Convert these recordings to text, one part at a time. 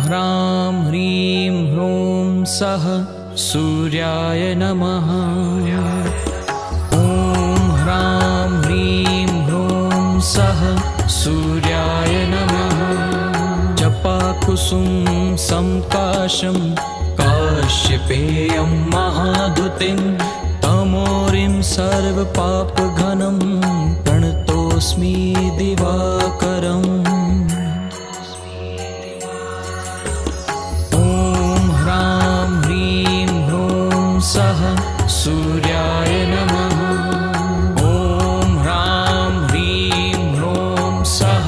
ह्रां ह्रीं ह्रूं सः सूर्याय नमः। ॐ ह्रां ह्रीं ह्रूं सः सूर्याय नमः। जपाकुसुं संकाशं काश्यपेयं महादुतिं तमोरिं सर्वपापघनं प्रणतोऽस्मि दिवाकरम्। ॐ ह्रां ह्रीं ह्रूं सः सूर्याय नमः। ॐ ह्रां ह्रीं ह्रूं सः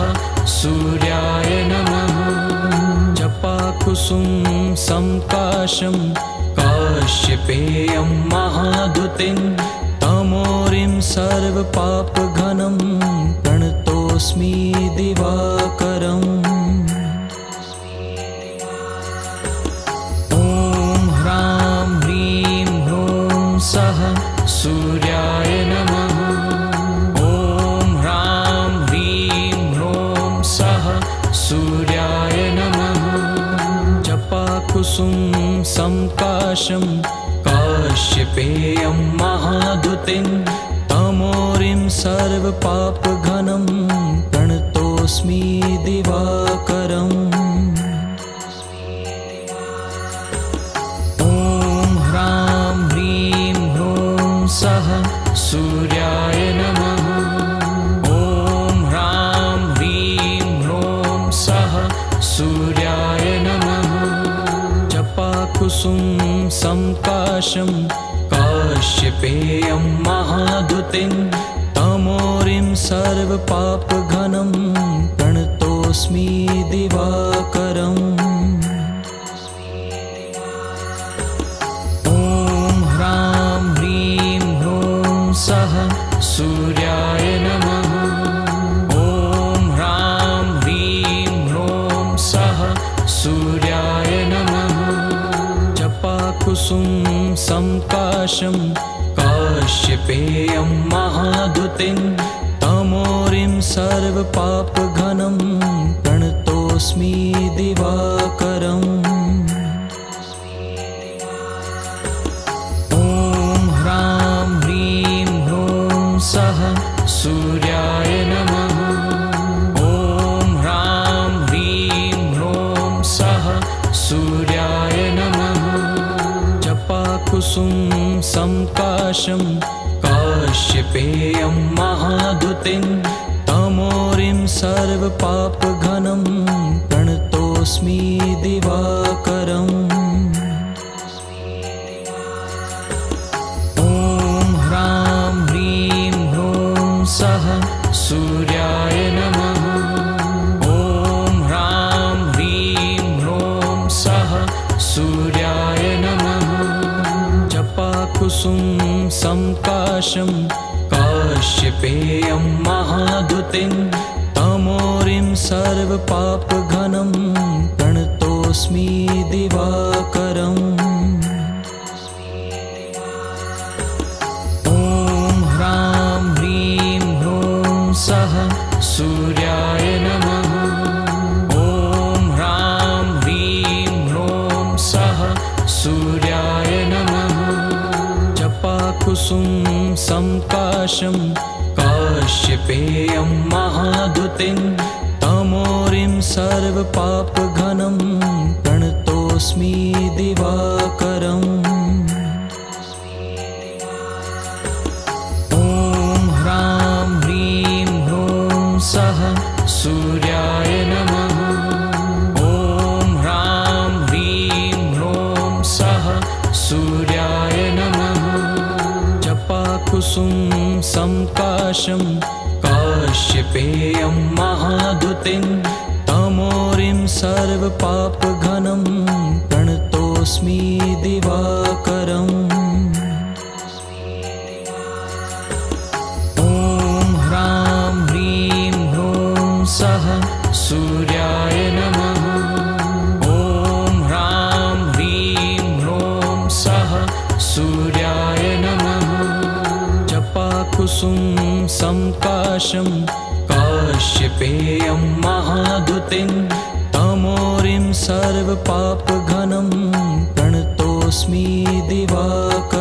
सूर्याय नमः। जपाकुसुं संकाशं काश्यपेयं महादुतिं तमोरिं सर्वपापघनं प्रणतोऽस्मि दिवाकरम्। ॐ ह्रां ह्रीं ह्रूं सः सूर्याय नमः। ॐ ह्रां ह्रीं ह्रूं सः सूर्याय नमः। जपाकुसुं संकाशं काश्यपेयं महादुतिं तमोरिं सर्वपापघनं प्रणतोऽस्मि दिवाकरम्। ॐ ह्रां ह्रीं ह्रूं सः सूर्याय नमः। ॐ ह्रां ह्रीं ह्रूं सः सूर्याय नमः। जपाकुसुं संकाशं काश्यपेयं महादुतिं तमोरिं सर्वपापघनं प्रणतोऽस्मि दिवाकरम्। ॐ ह्रां ह्रीं ह्रूं सः सूर्याय नमः। ॐ ह्रां ह्रीं ह्रूं सः सूर्याय नमः। जपाकुसुं संकाशं काश्यपेयं महादुतिं तमोरिं सर्वपापघनं प्रणतोऽस्मि दिवाकरम्। ॐ ह्रां ह्रीं ह्रूं सः सूर्याय नमः। ॐ ह्रां ह्रीं ह्रूं सः सूर्याय नमः। जपाकुसुं संकाशं काश्यपेयं महादुतिं तमोरिं सर्वपापघनं प्रणतोऽस्मि दिवाकरम्। ॐ ह्रां ह्रीं ह्रूं सः सूर्याय नमः। ॐ ह्रां ह्रीं ह्रूं सः सूर्याय नमः। जपाकुसुं संकाशं काश्यपेयं महादुतिं तमोरिं सर्वपापघनं प्रणतोऽस्मि दिवाकरम्। ॐ ह्रां ह्रीं ह्रूं सः सूर्याय नमः। ॐ ह्रां ह्रीं ह्रूं सः सूर्याय नमः। जपाकुसुं संकाशं काश्यपेयं महादुतिं तमोरिं सर्वपापघनं प्रणतोऽस्मि दिवाकरम्। ॐ ह्रां ह्रीं ह्रूं सः सूर्याय नमः। ॐ ह्रां ह्रीं ह्रूं सः सूर्याय नमः। जपाकुसुं संकाशं काश्यपेयं महादुतिं तमोरिं सर्वपापघनं प्रणतोऽस्मि दिवाकरम्। ॐ ह्रां ह्रीं ह्रूं सः सूर्याय नमः। ॐ ह्रां ह्रीं ह्रूं सः सूर्याय नमः। जपाकुसुं संकाशं काश्यपेयं महादुतिं तमोरिं सर्वपापघनं प्रणतोऽस्मि दिवाकरम्।